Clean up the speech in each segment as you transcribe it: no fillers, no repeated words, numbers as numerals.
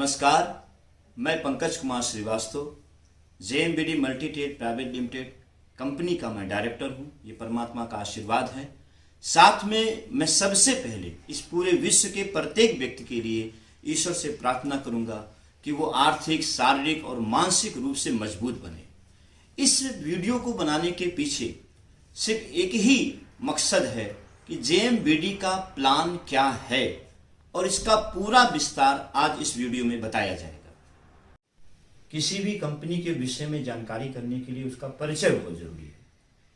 नमस्कार, मैं Pankaj Kumar Shrivastava, JMBD multi trade private limited company का मैं डायरेक्टर हूँ। ये परमात्मा का आशीर्वाद है। साथ में मैं सबसे पहले इस पूरे विश्व के प्रत्येक व्यक्ति के लिए ईश्वर से प्रार्थना करूँगा कि वो आर्थिक, शारीरिक और मानसिक रूप से मजबूत बने। इस वीडियो को बनाने के पीछे सिर्फ एक ही मकसद है कि जेएमबीडी का प्लान क्या है और इसका पूरा विस्तार आज इस वीडियो में बताया जाएगा। किसी भी कंपनी के विषय में जानकारी करने के लिए उसका परिचय बहुत जरूरी है।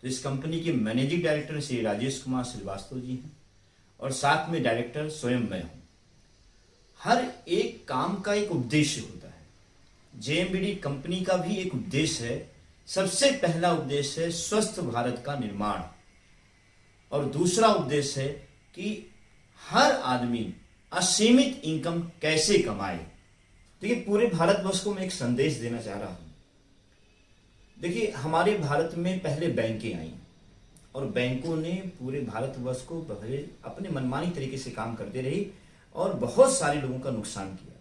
तो इस कंपनी के मैनेजिंग डायरेक्टर श्री राजेश कुमार श्रीवास्तव जी हैं और साथ में डायरेक्टर स्वयं मैं हूं। हर एक काम का एक उद्देश्य होता है। जेएमबीडी कंपनी का भी एक उद्देश्य है। सबसे पहला उद्देश्य है स्वस्थ भारत का निर्माण और दूसरा उद्देश्य है कि हर आदमी असीमित इनकम कैसे कमाए। देखिए, पूरे भारतवर्ष को मैं एक संदेश देना चाह रहा हूं। देखिए, हमारे भारत में पहले बैंकें आई और बैंकों ने पूरे भारतवर्ष को पहले अपने मनमानी तरीके से काम करते रही और बहुत सारे लोगों का नुकसान किया।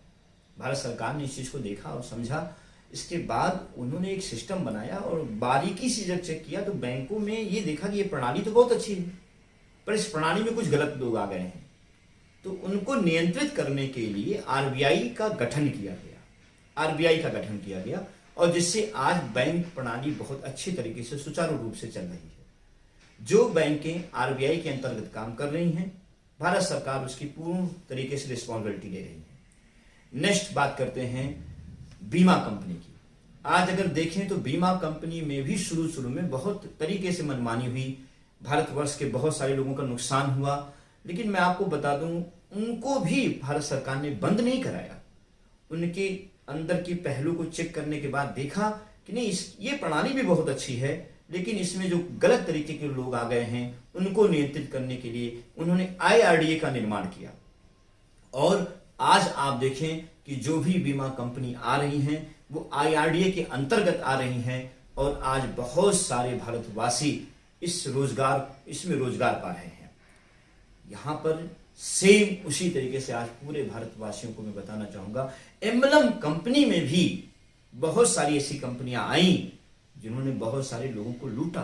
भारत सरकार ने इस चीज को देखा और समझा। इसके बाद उन्होंने एक सिस्टम बनाया और बारीकी से जब चेक किया तो बैंकों में ये देखा कि ये प्रणाली तो बहुत अच्छी है, पर इस प्रणाली में कुछ गलत लोग आ गए हैं। तो उनको नियंत्रित करने के लिए आरबीआई का गठन किया गया और जिससे आज बैंक प्रणाली बहुत अच्छे तरीके से सुचारू रूप से चल रही है। जो बैंकें आरबीआई के अंतर्गत काम कर रही हैं, भारत सरकार उसकी पूर्ण तरीके से रिस्पॉन्सिबिलिटी ले रही है। नेक्स्ट बात करते हैं बीमा कंपनी की। आज अगर देखें तो बीमा कंपनी में भी शुरू में बहुत तरीके से मनमानी हुई। भारतवर्ष के बहुत सारे लोगों का नुकसान हुआ, लेकिन मैं आपको बता दूं, उनको भी भारत सरकार ने बंद नहीं कराया। उनके अंदर की पहलू को चेक करने के बाद देखा कि नहीं, ये प्रणाली भी बहुत अच्छी है, लेकिन इसमें जो गलत तरीके के लोग आ गए हैं उनको नियंत्रित करने के लिए उन्होंने आईआरडीए का निर्माण किया। और आज आप देखें कि जो भी बीमा कंपनी आ रही हैं वो आईआरडीए के अंतर्गत आ रही हैं और आज बहुत सारे भारतवासी इसमें रोजगार पा रहे हैं। यहां पर सेम उसी तरीके से आज पूरे भारतवासियों को मैं बताना चाहूंगा, एम्बलम कंपनी में भी बहुत सारी ऐसी कंपनियां आई जिन्होंने बहुत सारे लोगों को लूटा।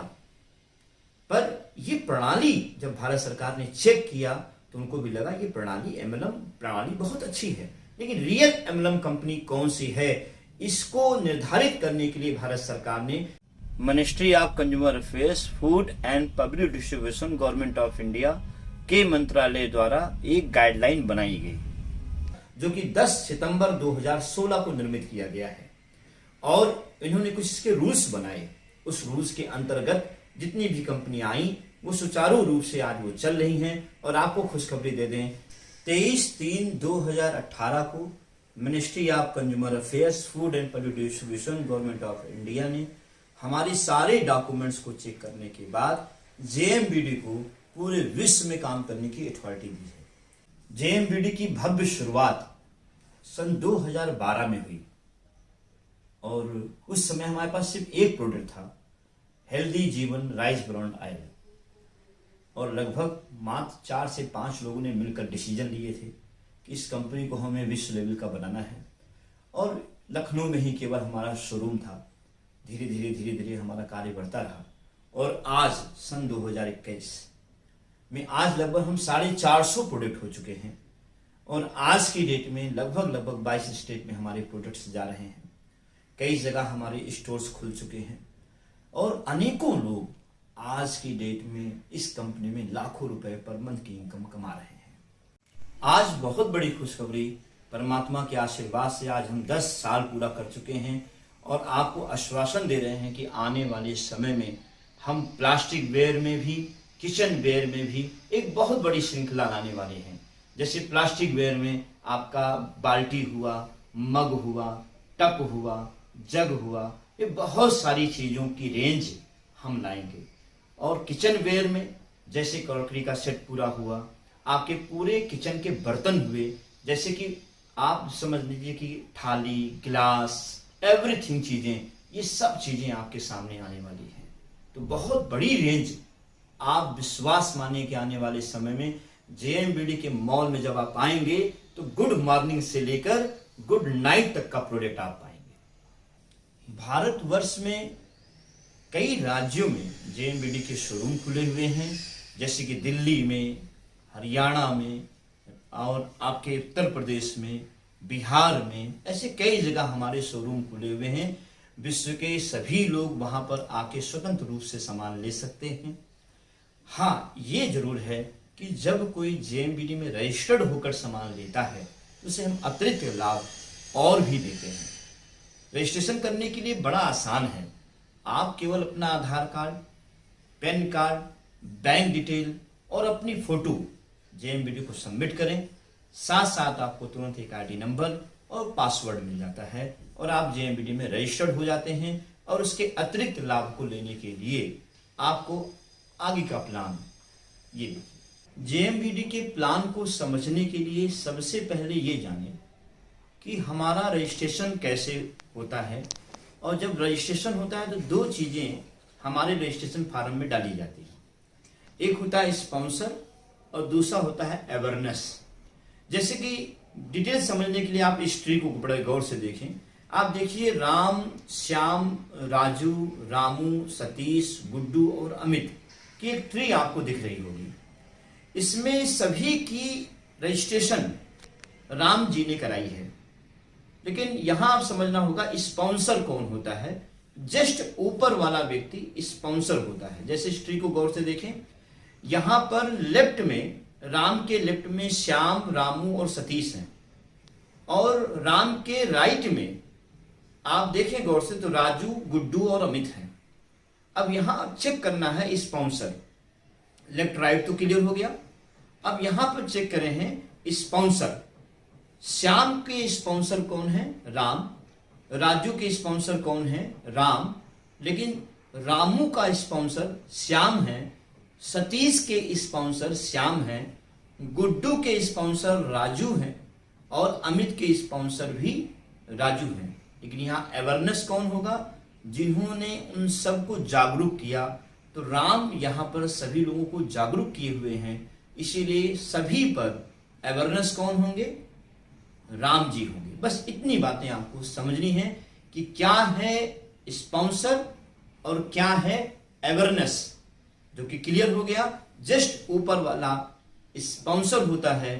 पर ये प्रणाली जब भारत सरकार ने चेक किया तो उनको भी लगा ये प्रणाली, एम्बलम प्रणाली बहुत अच्छी है। लेकिन रियल एम्बलम कंपनी कौन सी है, इसको निर्धारित करने के लिए भारत सरकार ने ministry of consumer affairs, food and public distribution, government of India के मंत्रालय द्वारा एक गाइडलाइन बनाई गई, जो कि 10 सितंबर 2016 को निर्मित किया गया है। और इन्होंने कुछ इसके रूल्स बनाए। उस रूल्स के अंतर्गत जितनी भी कंपनियां आई वो सुचारू रूप से आज वो चल रही हैं। और आपको खुशखबरी दे दें, 23/3/2018 को ministry of consumer affairs, food and public distribution, government of India ने हमारे सारे डॉक्यूमेंट्स को चेक करने के बाद जेएमबीडी को पूरे विश्व में काम करने की अथॉरिटी दी है। जेएमबीडी की भव्य शुरुआत सन 2012 में हुई और उस समय हमारे पास सिर्फ एक प्रोडक्ट था, हेल्दी जीवन राइस ब्रांड ऑयल। और लगभग मात्र 4 से 5 लोगों ने मिलकर डिसीजन लिए थे कि इस कंपनी को हमें विश्व लेवल का बनाना है। और लखनऊ में ही केवल हमारा शोरूम था। धीरे धीरे हमारा कार्य बढ़ता रहा और आज सन 2021 में आज लगभग हम 450 प्रोडक्ट हो चुके हैं। और आज की डेट में लगभग 22 स्टेट में हमारे प्रोडक्ट्स जा रहे हैं। कई जगह हमारे स्टोर्स खुल चुके हैं और अनेकों लोग आज की डेट में इस कंपनी में लाखों रुपए पर मंथ की इनकम कमा रहे हैं। आज बहुत बड़ी खुशखबरी, परमात्मा के आशीर्वाद से आज हम 10 साल पूरा कर चुके हैं और आपको आश्वासन दे रहे हैं कि आने वाले समय में हम प्लास्टिक वेयर में भी, किचन वेयर में भी एक बहुत बड़ी श्रृंखला लाने वाले हैं। जैसे प्लास्टिक वेयर में आपका बाल्टी हुआ, मग हुआ, टप हुआ, जग हुआ, ये बहुत सारी चीजों की रेंज हम लाएंगे। और किचन वेयर में जैसे क्रॉकरी का सेट पूरा हुआ, आपके पूरे किचन के बर्तन हुए, जैसे कि आप समझ लीजिए कि थाली, गिलास, एवरीथिंग चीजें, ये सब चीजें आपके सामने आने वाली हैं। तो बहुत बड़ी रेंज, आप विश्वास मानिए कि आने वाले समय में जेएमबीडी के मॉल में जब आप आएंगे तो गुड मॉर्निंग से लेकर गुड नाइट तक का प्रोडक्ट आप पाएंगे। भारतवर्ष में कई राज्यों में जेएमबीडी के शोरूम खुले हुए हैं, जैसे कि दिल्ली में, हरियाणा में और आपके उत्तर प्रदेश में, बिहार में, ऐसे कई जगह हमारे शोरूम खुले हुए हैं। विश्व के सभी लोग वहां पर आके स्वतंत्र रूप से सामान ले सकते हैं। हाँ, ये जरूर है कि जब कोई जेएमबीडी में रजिस्टर्ड होकर सामान लेता है तो उसे हम अतिरिक्त लाभ और भी देते हैं। रजिस्ट्रेशन करने के लिए बड़ा आसान है। आप केवल अपना Aadhaar card, PAN card, bank detail और अपनी फोटो जेएमबीडी को सबमिट करें। साथ साथ आपको तुरंत एक आईडी नंबर और पासवर्ड मिल जाता है और आप जेएमबीडी में रजिस्टर्ड हो जाते हैं। और उसके अतिरिक्त लाभ को लेने के लिए आपको आगे का प्लान ये देखिए। जेएमबीडी के प्लान को समझने के लिए सबसे पहले ये जानें कि हमारा रजिस्ट्रेशन कैसे होता है। और जब रजिस्ट्रेशन होता है तो दो चीजें हमारे रजिस्ट्रेशन फॉर्म में डाली जाती है। एक होता है स्पॉन्सर और दूसरा होता है अवेयरनेस। जैसे कि डिटेल समझने के लिए आप इस ट्री को बड़े गौर से देखें। आप देखिए, राम, श्याम, राजू, रामू, सतीश, गुड्डू और अमित की एक ट्री आपको दिख रही होगी। इसमें सभी की रजिस्ट्रेशन राम जी ने कराई है, लेकिन यहां आप समझना होगा स्पॉन्सर कौन होता है। जस्ट ऊपर वाला व्यक्ति स्पॉन्सर होता है। जैसे इस ट्री को गौर से देखें, यहां पर लेफ्ट में, राम के लेफ्ट में श्याम, रामू और सतीश हैं और राम के राइट में आप देखें गौर से तो राजू, गुड्डू और अमित हैं। अब यहां चेक करना है स्पॉन्सर। लेफ्ट राइट तो क्लियर हो गया। अब यहां पर चेक करें हैं स्पॉन्सर। श्याम के स्पॉन्सर कौन है? राम। राजू के स्पॉन्सर कौन है? राम। लेकिन रामू का स्पॉन्सर श्याम है, सतीश के स्पॉन्सर श्याम है, गुड्डू के स्पॉन्सर राजू हैं और अमित के स्पॉन्सर भी राजू हैं। लेकिन यहाँ अवेयरनेस कौन होगा? जिन्होंने उन सबको जागरूक किया। तो राम यहाँ पर सभी लोगों को जागरूक किए हुए हैं, इसीलिए सभी पर अवेयरनेस कौन होंगे? राम जी होंगे। बस इतनी बातें आपको समझनी है कि क्या है स्पॉन्सर और क्या है अवेयरनेस, जो कि क्लियर हो गया। जस्ट ऊपर वाला स्पॉन्सर होता है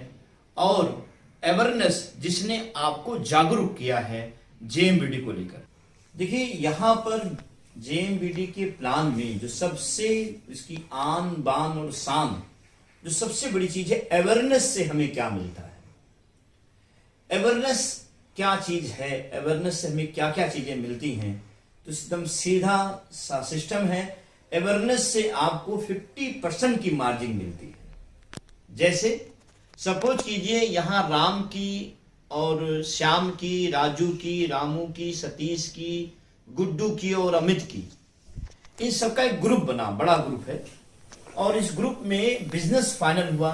और अवेयरनेस जिसने आपको जागरूक किया है जेएमबीडी को लेकर। देखिए, यहां पर जेएमबीडी के प्लान में जो सबसे इसकी आन बान और शान, जो सबसे बड़ी चीज है, अवेयरनेस से हमें क्या मिलता है। अवेयरनेस क्या चीज है, अवेयरनेस से हमें क्या क्या चीजें मिलती हैं, तो एकदम सीधा सा सिस्टम है। अवेयरनेस से आपको 50% की मार्जिन मिलती है। जैसे सपोज कीजिए यहां राम की और श्याम की, राजू की, रामू की, सतीश की, गुड्डू की और अमित की, इन सबका एक ग्रुप बना, बड़ा ग्रुप है। और इस ग्रुप में बिजनेस फाइनल हुआ।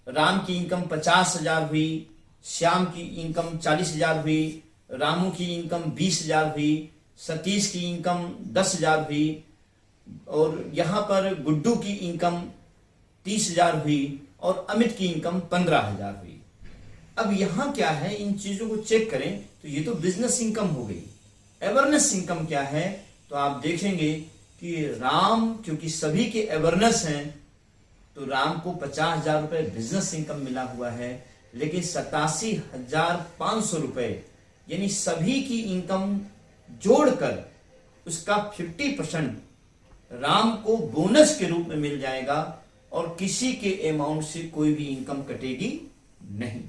राम की इनकम 50,000 हुई, श्याम की इनकम 40,000 हुई, रामू की इनकम 20,000 हुई, सतीश की इनकम 10,000 हुई और यहां पर गुड्डू की इनकम 30,000 हुई और अमित की इनकम 15,000 हुई। अब यहां क्या है, इन चीजों को चेक करें तो ये तो बिजनेस इनकम हो गई। अवेयरनेस इनकम क्या है, तो आप देखेंगे कि राम, क्योंकि सभी के अवेयरनेस हैं, तो राम को 50,000 रुपए बिजनेस इनकम मिला हुआ है। लेकिन 87,500 रुपए यानी सभी की इनकम जोड़कर उसका 50% राम को बोनस के रूप में मिल जाएगा और किसी के अमाउंट से कोई भी इनकम कटेगी नहीं।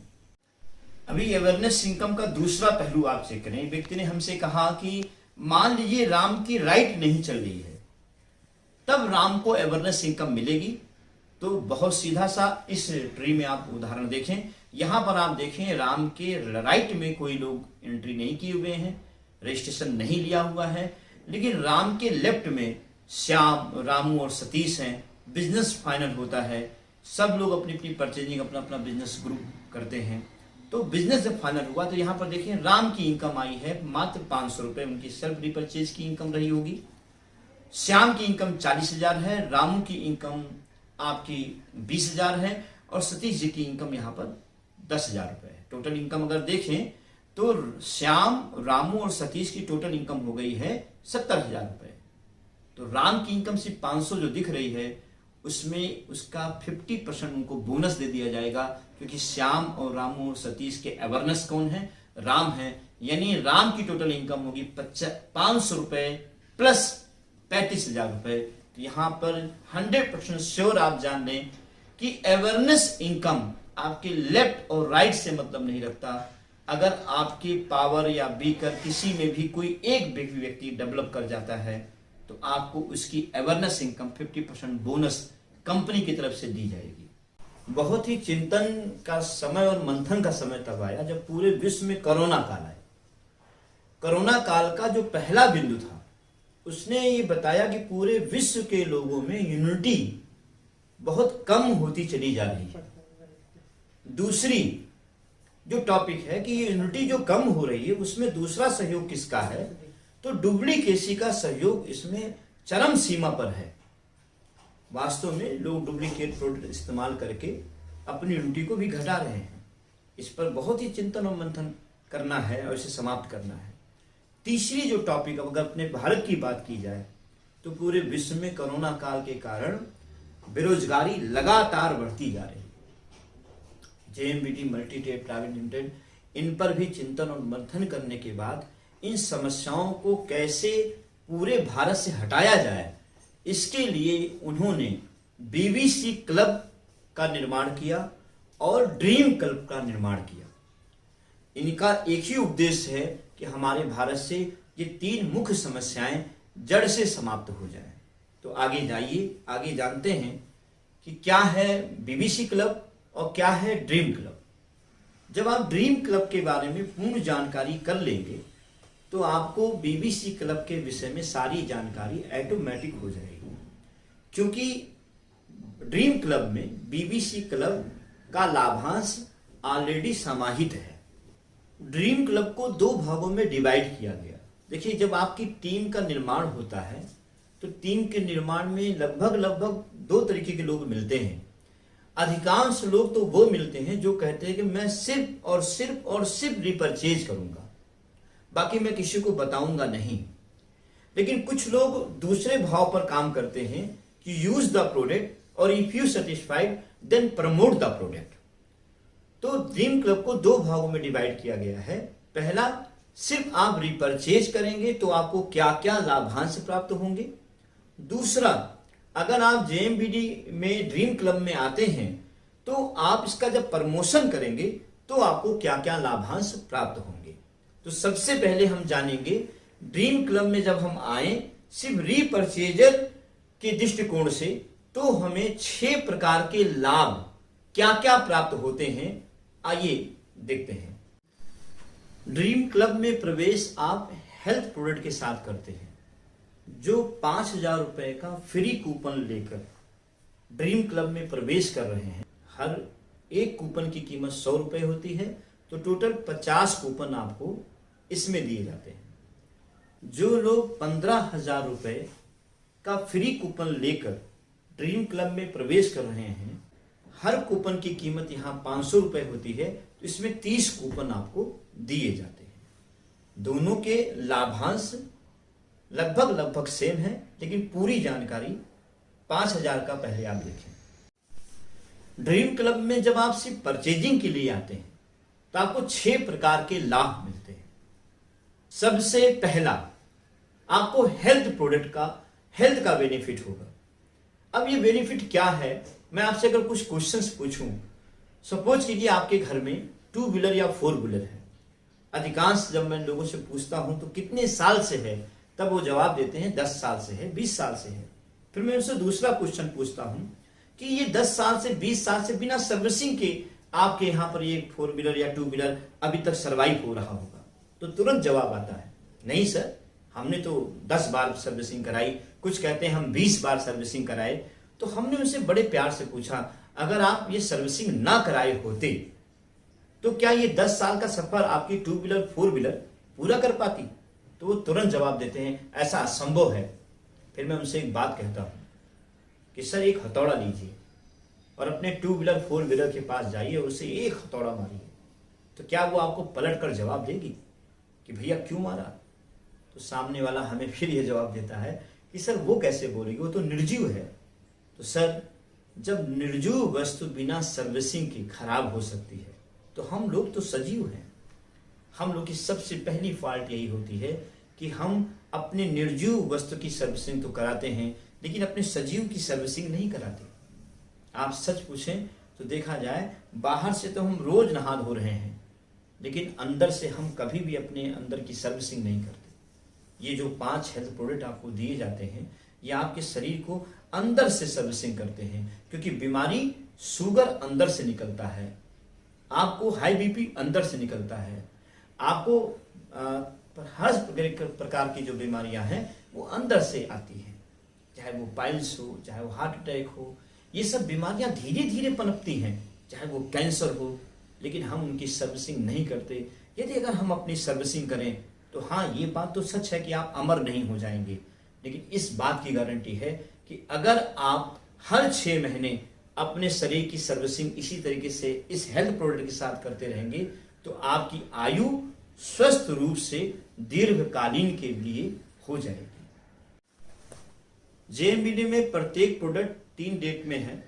अभी अवेयरनेस इनकम का दूसरा पहलू आप चेक करें। व्यक्ति ने हमसे कहा कि मान लीजिए राम की राइट नहीं चल रही है, तब राम को अवेयरनेस इनकम मिलेगी। तो बहुत सीधा सा इस ट्री में आप उदाहरण देखें। यहां पर आप देखें राम के राइट में कोई लोग एंट्री नहीं किए हुए हैं, रजिस्ट्रेशन नहीं लिया हुआ है। लेकिन राम के लेफ्ट में श्याम, रामू और सतीश हैं। बिजनेस फाइनल होता है, सब लोग अपनी अपनी परचेजिंग, अपना अपना बिजनेस ग्रुप करते हैं। तो बिजनेस जब फाइनल हुआ तो यहां पर देखिए राम की इनकम आई है मात्र 500 रुपए, उनकी सेल्फ रिपर्चेज की इनकम रही होगी। श्याम की इनकम 40,000 है, रामू की इनकम आपकी 20,000 है और सतीश जी की इनकम यहां पर 10,000 रुपए है। टोटल इनकम अगर देखें तो श्याम, रामू और सतीश की टोटल इनकम हो गई है 70,000 रुपए। तो राम की इनकम सिर्फ 500 जो दिख रही है, उसमें उसका 50% उनको बोनस दे दिया जाएगा, क्योंकि श्याम और रामू और सतीश के अवेयरनेस कौन है? राम है। यानी राम की टोटल इनकम होगी 500 रुपए प्लस 35,000 रुपए। तो यहां पर 100% श्योर आप जान लें कि अवेयरनेस इनकम आपके लेफ्ट और राइट से मतलब नहीं रखता। अगर आपकी पावर या बीकर किसी में भी कोई एक व्यक्ति डेवलप कर जाता है, तो आपको उसकी अवेयरनेस इनकम 50% बोनस कंपनी की तरफ से दी जाएगी। बहुत ही चिंतन का समय और मंथन का समय तब आया जब पूरे विश्व में कोरोना काल आया। कोरोना काल का जो पहला बिंदु था, उसने ये बताया कि पूरे विश्व के लोगों में यूनिटी बहुत कम होती चली जा रही है। दूसरी जो टॉपिक है कि ये यूनिटी जो कम हो रही है, उसमें दूसरा सहयोग किसका है? तो डुप्लीकेसी का सहयोग इसमें चरम सीमा पर है। वास्तव में लोग डुप्लीकेट प्रोडक्ट इस्तेमाल करके अपनी यूनिटी को भी घटा रहे हैं। इस पर बहुत ही चिंतन और मंथन करना है और इसे समाप्त करना है। तीसरी जो टॉपिक, अगर अपने भारत की बात की जाए, तो पूरे विश्व में कोरोना काल के कारण बेरोजगारी लगातार बढ़ती जा रही है। JMBD मल्टीटेप प्राइवेट लिमिटेड इन पर भी चिंतन और मंथन करने के बाद इन समस्याओं को कैसे पूरे भारत से हटाया जाए, इसके लिए उन्होंने BBC क्लब का निर्माण किया और ड्रीम क्लब का निर्माण किया। इनका एक ही उद्देश्य है कि हमारे भारत से ये 3 मुख्य समस्याएं जड़ से समाप्त हो जाएं। तो आगे जाइए, आगे जानते हैं कि क्या है BBC क्लब और क्या है ड्रीम क्लब। जब आप ड्रीम क्लब के बारे में पूर्ण जानकारी कर लेंगे, तो आपको BBC क्लब के विषय में सारी जानकारी ऑटोमेटिक हो जाएगी, क्योंकि ड्रीम क्लब में BBC क्लब का लाभांश ऑलरेडी समाहित है। ड्रीम क्लब को 2 भागों में डिवाइड किया गया। देखिए, जब आपकी टीम का निर्माण होता है, तो टीम के निर्माण में लगभग 2 तरीके के लोग मिलते हैं। अधिकांश लोग तो वो मिलते हैं जो कहते हैं कि मैं सिर्फ और सिर्फ रिपर्चेज करूंगा, बाकी मैं किसी को बताऊंगा नहीं। लेकिन कुछ लोग दूसरे भाव पर काम करते हैं कि यूज द प्रोडक्ट और if you satisfied then promote the product. तो ड्रीम क्लब को 2 भागों में डिवाइड किया गया है। पहला, सिर्फ आप रिपर्चेज करेंगे तो आपको क्या क्या लाभांश प्राप्त होंगे। दूसरा, अगर आप JMBD में ड्रीम क्लब में आते हैं, तो आप इसका जब प्रमोशन करेंगे तो आपको क्या क्या लाभांश प्राप्त होंगे। तो सबसे पहले हम जानेंगे ड्रीम क्लब में जब हम आए सिर्फ रीपर्चेजर के दृष्टिकोण से, तो हमें 6 प्रकार के लाभ क्या क्या प्राप्त होते हैं। आइए देखते हैं। ड्रीम क्लब में प्रवेश आप हेल्थ प्रोडक्ट के साथ करते हैं। जो 5,000 रुपए का फ्री कूपन लेकर ड्रीम क्लब में प्रवेश कर रहे हैं, हर एक कूपन की कीमत 100 रुपए होती है, तो टोटल 50 कूपन आपको इसमें दिए जाते हैं। जो लोग 15,000 रुपए का फ्री कूपन लेकर ड्रीम क्लब में प्रवेश कर रहे हैं, हर कूपन की कीमत यहाँ 500 रुपए होती है, तो इसमें 30 कूपन आपको दिए जाते हैं। दोनों के लाभांश लगभग सेम है, लेकिन पूरी जानकारी 5,000 का पहले आप देखें। ड्रीम क्लब में जब आप सिर्फ परचेजिंग के लिए आते हैं, तो आपको 6 प्रकार के लाभ मिलते हैं। सबसे पहला, आपको हेल्थ प्रोडक्ट का हेल्थ का बेनिफिट होगा। अब ये बेनिफिट क्या है, मैं आपसे अगर कुछ क्वेश्चंस पूछूं, सपोज कीजिए आपके घर में 2 व्हीलर या 4 व्हीलर है। अधिकांश जब मैं लोगों से पूछता हूं तो कितने साल से है, तब वो जवाब देते हैं 10 साल से है, 20 साल से है। फिर मैं उनसे दूसरा क्वेश्चन पूछता हूं कि ये 10 साल से 20 साल से बिना सर्विसिंग के आपके यहाँ पर ये 4 व्हीलर या 2 व्हीलर अभी तक सर्वाइव हो रहा होगा, तो तुरंत जवाब आता है नहीं सर, हमने तो 10 बार सर्विसिंग कराई। कुछ कहते हैं हम 20 बार सर्विसिंग कराए। तो हमने उनसे बड़े प्यार से पूछा, अगर आप ये सर्विसिंग ना कराए होते तो क्या ये 10 साल का सफर आपकी 2 व्हीलर 4 व्हीलर पूरा कर पाती? तो वो तुरंत जवाब देते हैं ऐसा असंभव है। फिर मैं उनसे एक बात कहता हूं कि सर एक हथौड़ा लीजिए और अपने 2 व्हीलर 4 व्हीलर के पास जाइए और उसे एक हथौड़ा मारिए। तो क्या वो आपको पलट कर जवाब देगी कि भैया क्यों मारा? तो सामने वाला हमें फिर ये जवाब देता है कि सर वो कैसे बोलेगी, वो तो निर्जीव है। तो सर जब निर्जीव वस्तु बिना सर्विसिंग के खराब हो सकती है तो हम लोग तो सजीव हैं। हम लोग की सबसे पहली फॉल्ट यही होती है कि हम अपने निर्जीव वस्तु की सर्विसिंग तो कराते हैं लेकिन अपने सजीव की सर्विसिंग नहीं कराते। आप सच पूछें तो देखा जाए बाहर से तो हम रोज नहा धो रहे हैं लेकिन अंदर से हम कभी भी अपने अंदर की सर्विसिंग नहीं करते। ये जो 5 हेल्थ प्रोडक्ट आपको दिए जाते हैं ये आपके शरीर को अंदर से सर्विसिंग करते हैं, क्योंकि बीमारी शुगर अंदर से निकलता है, आपको हाई बीपी अंदर से निकलता है, आपको हर प्रकार की जो बीमारियां हैं वो अंदर से आती हैं, चाहे वो पाइल्स हो, चाहे वो हार्ट अटैक हो। ये सब बीमारियां धीरे धीरे पनपती हैं, चाहे वो कैंसर हो, लेकिन हम उनकी सर्विसिंग नहीं करते। यदि अगर हम अपनी सर्विसिंग करें तो हाँ, ये बात तो सच है कि आप अमर नहीं हो जाएंगे, लेकिन इस बात की गारंटी है कि अगर आप हर 6 महीने अपने शरीर की सर्विसिंग इसी तरीके से इस हेल्थ प्रोडक्ट के साथ करते रहेंगे तो आपकी आयु स्वस्थ रूप से दीर्घकालीन के लिए हो जाएगी। जेएमबीडी में प्रत्येक प्रोडक्ट 3 डेट में है,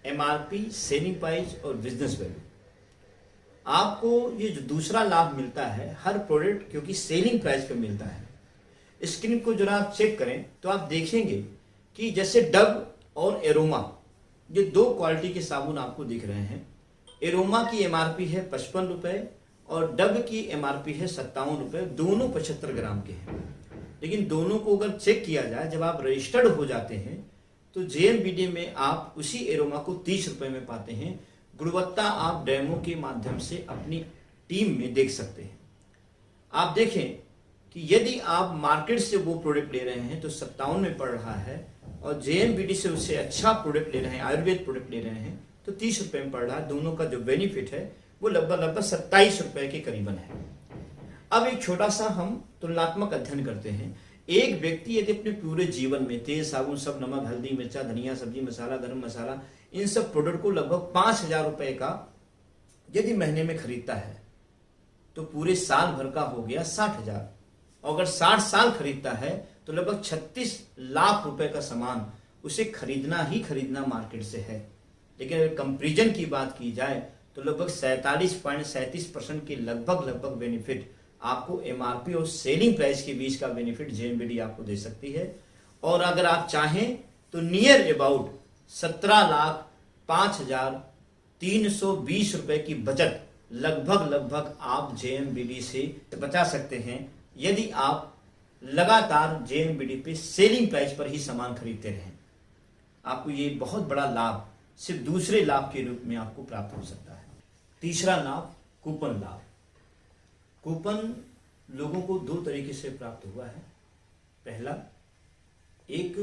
एमआरपी, सेलिंग प्राइस और बिजनेस वैल्यू। आपको ये जो दूसरा लाभ मिलता है हर प्रोडक्ट क्योंकि सेलिंग प्राइस पे मिलता है। स्क्रीन को जरा आप चेक करें तो आप देखेंगे कि जैसे डव और एरोमा, ये 2 क्वालिटी के साबुन आपको दिख रहे हैं। एरोमा की एमआरपी है 55 रुपए और डव की एमआरपी है 57 रुपए। दोनों 75 ग्राम के हैं, लेकिन दोनों को अगर चेक किया जाए जब आप रजिस्टर्ड हो जाते हैं तो जेएमबीडी में आप उसी एरोमा को 30 रुपए में पाते हैं। गुणवत्ता आप डेमो के माध्यम से अपनी टीम में देख सकते हैं। आप देखें कि यदि आप मार्केट से वो प्रोडक्ट ले रहे हैं तो 57 में पड़ रहा है और जेएमबीडी से उससे अच्छा प्रोडक्ट ले रहे हैं, आयुर्वेद प्रोडक्ट ले रहे हैं तो 30 रुपए में पड़ रहा है। दोनों का जो बेनिफिट है वो लगभग 27 रुपए के करीबन है। अब एक छोटा सा हम तुलनात्मक अध्ययन करते हैं। एक व्यक्ति यदि अपने पूरे जीवन में तेल, साबुन, सब, नमक, हल्दी, मिर्चा, धनिया, सब्जी मसाला, गरम मसाला, इन सब प्रोडक्ट को लगभग 5,000 रुपए का यदि महीने में खरीदता है तो पूरे साल भर का हो गया 60,000। और अगर 60 साल खरीदता है तो लगभग 36 लाख रुपए का सामान उसे खरीदना ही खरीदना मार्केट से है। लेकिन अगर कंपैरिजन की बात की जाए तो लगभग 47.37% के लगभग बेनिफिट आपको एमआरपी और सेलिंग प्राइस के बीच का बेनिफिट जेएमबीडी आपको दे सकती है। और अगर आप चाहें तो नियर अबाउट 17,05,320 रुपए की बचत लगभग आप जेएमबीडी से बचा सकते हैं यदि आप लगातार जेएमबीडी पे सेलिंग प्राइस पर ही सामान खरीदते रहें। आपको ये बहुत बड़ा लाभ सिर्फ दूसरे लाभ के रूप में आपको प्राप्त हो सकता है। तीसरा लाभ कूपन लाभ। कूपन लोगों को 2 तरीके से प्राप्त हुआ है। पहला, एक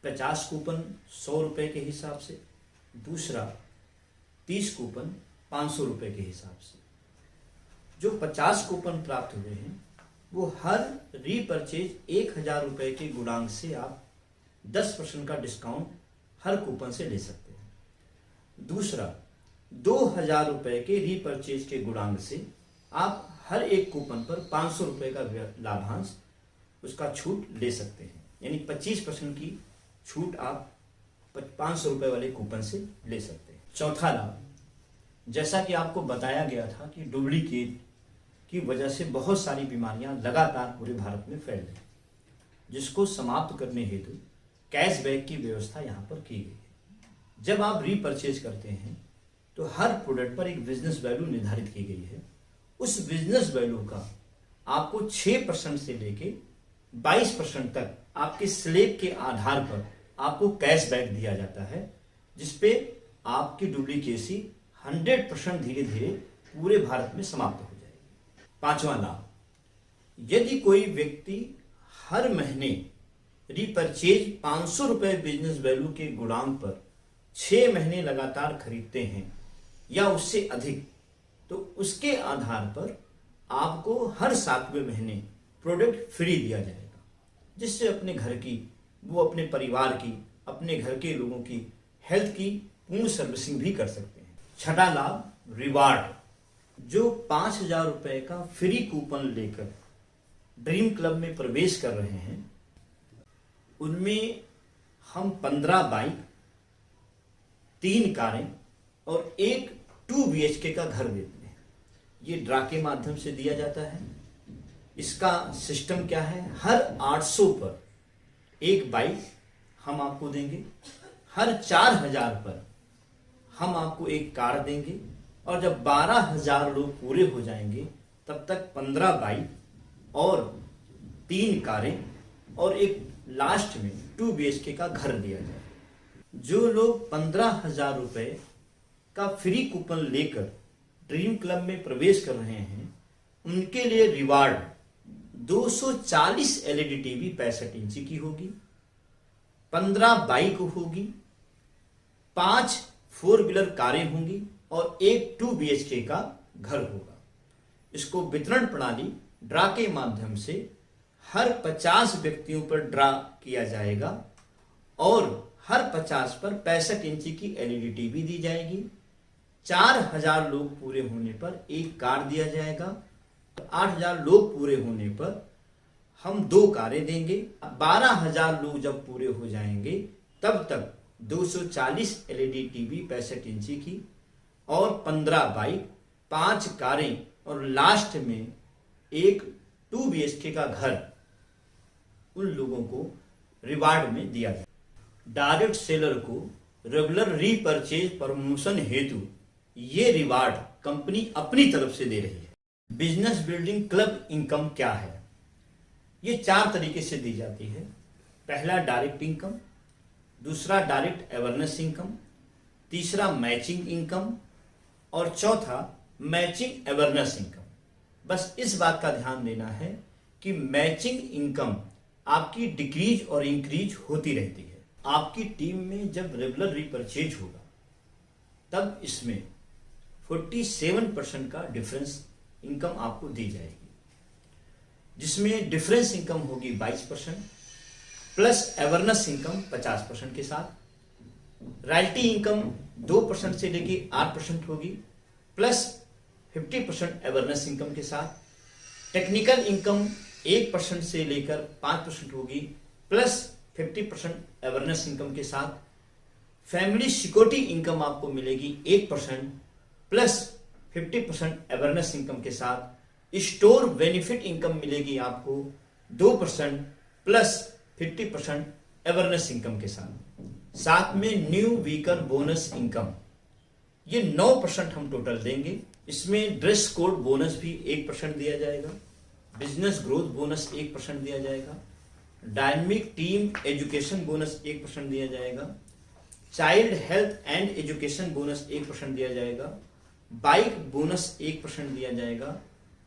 50 कूपन 100 रुपए के हिसाब से, दूसरा 30 कूपन 500 रुपए के हिसाब से। जो 50 कूपन प्राप्त हुए हैं वो हर रीपरचेज 1,000 रुपए के गुणांक से आप 10% का डिस्काउंट हर कूपन से ले सकते हैं। दूसरा, 2,000 रुपए के रीपरचेज के गुणांक से आप हर एक कूपन पर 500 रुपए का लाभांश उसका छूट ले सकते हैं, यानी 25% की छूट आप 500 रुपए वाले कूपन से ले सकते हैं। चौथा लाभ, जैसा कि आपको बताया गया था कि डुप्लीकेट की वजह से बहुत सारी बीमारियां लगातार पूरे भारत में फैल रही, जिसको समाप्त करने हेतु कैशबैक की व्यवस्था यहाँ पर की गई है। जब आप रीपरचेज करते हैं तो हर प्रोडक्ट पर एक बिजनेस वैल्यू निर्धारित की गई है। उस बिजनेस वैल्यू का आपको 6% से लेके 22% तक आपके स्लैब के आधार पर आपको कैशबैक दिया जाता है, जिसपे आपकी डुप्लीकेसी 100% धीरे धीरे पूरे भारत में समाप्त हो जाएगी। पांचवा लाभ, यदि कोई व्यक्ति हर महीने रीपरचेज 500 रुपए बिजनेस वैल्यू के गुणांक पर 6 महीने लगातार खरीदते हैं या उससे अधिक, तो उसके आधार पर आपको हर 7वें महीने प्रोडक्ट फ्री दिया जाएगा, जिससे अपने घर की, वो अपने परिवार की, अपने घर के लोगों की हेल्थ की पूर्ण सर्विसिंग भी कर सकते हैं। छठा लाभ, रिवार्ड। जो 5,000 रुपए का फ्री कूपन लेकर ड्रीम क्लब में प्रवेश कर रहे हैं, उनमें हम 15 बाइक, 3 कारें और एक 2 BHK का घर देते हैं। ये ड्रा के माध्यम से दिया जाता है। इसका सिस्टम क्या है? हर 800 पर एक बाइक हम आपको देंगे, हर 4,000 पर हम आपको एक कार देंगे, और जब 12,000 लोग पूरे हो जाएंगे तब तक 15 बाइक और 3 कारें और एक लास्ट में 2 BHK का घर दिया जाए। जो लोग 15,000 रुपए का फ्री कूपन लेकर ड्रीम क्लब में प्रवेश कर रहे हैं, उनके लिए रिवार्ड 240 LED टीवी 65 इंची की होगी, 15 बाइक होगी, 5 4 व्हीलर कारें होंगी और एक 2 BHK का घर होगा। इसको वितरण प्रणाली ड्रा के माध्यम से हर 50 व्यक्तियों पर ड्रा किया जाएगा और हर 50 पर 65 इंची की LED टीवी दी जाएगी। 4,000 लोग पूरे होने पर एक कार दिया जाएगा। 8,000 लोग पूरे होने पर हम 2 कारें देंगे। 12,000 लोग जब पूरे हो जाएंगे तब तक 240 LED टीवी 65 इंची की और 15 बाइक, 5 कारें और लास्ट में एक 2 BHK का घर उन लोगों को रिवार्ड में दिया जाए। डायरेक्ट सेलर को रेगुलर रीपरचेज प्रमोशन हेतु ये रिवार्ड कंपनी अपनी तरफ से दे रही है। बिजनेस बिल्डिंग क्लब इनकम क्या है? ये 4 तरीके से दी जाती है। पहला डायरेक्ट इनकम, दूसरा डायरेक्ट अवेयरनेस इनकम, तीसरा मैचिंग इनकम और चौथा मैचिंग अवेयरनेस इनकम। बस इस बात का ध्यान देना है कि मैचिंग इनकम आपकी डिक्रीज और इंक्रीज होती रहती है। आपकी टीम में जब रेगुलर रीपरचेज होगा तब इसमें 47% का डिफरेंस इनकम आपको दी जाएगी, जिसमें डिफरेंस इनकम होगी 22% प्लस अवेयरनेस इनकम 50% के साथ, रॉयल्टी इनकम 2% से लेके 8% होगी प्लस 50% अवेयरनेस इनकम के साथ, टेक्निकल इनकम 1% से लेकर 5% होगी प्लस 50% अवेयरनेस इनकम के साथ, फैमिली सिक्योरिटी इनकम आपको मिलेगी 1% प्लस 50% अवेयरनेस इनकम के साथ, स्टोर बेनिफिट इनकम मिलेगी आपको 2% प्लस 50% अवेयरनेस इनकम के साथ में न्यू व्हीकल बोनस इनकम ये 9% हम टोटल देंगे। इसमें ड्रेस कोड बोनस भी 1% दिया जाएगा, बिजनेस ग्रोथ बोनस 1% दिया जाएगा, डायनेमिक टीम एजुकेशन बोनस 1% दिया जाएगा, child health and education bonus 1% दिया जाएगा, बाइक बोनस 1% दिया जाएगा,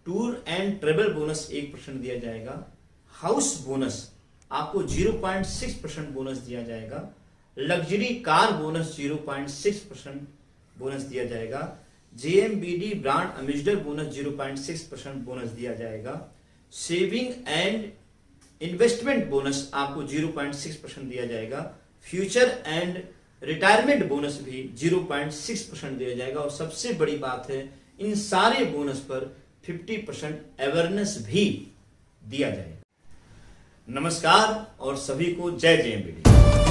टूर एंड ट्रेवल बोनस 1% दिया जाएगा, हाउस बोनस आपको 0.6% बोनस दिया जाएगा, लग्जरी कार बोनस 0.6% बोनस दिया जाएगा, JMBD brand ambassador bonus 0.6% bonus दिया जाएगा, सेविंग एंड इन्वेस्टमेंट बोनस आपको 0.6% दिया जाएगा, फ्यूचर एंड रिटायरमेंट बोनस भी 0.6% दिया जाएगा और सबसे बड़ी बात है इन सारे बोनस पर 50% अवेयरनेस भी दिया जाएगा। नमस्कार और सभी को जय JMBD।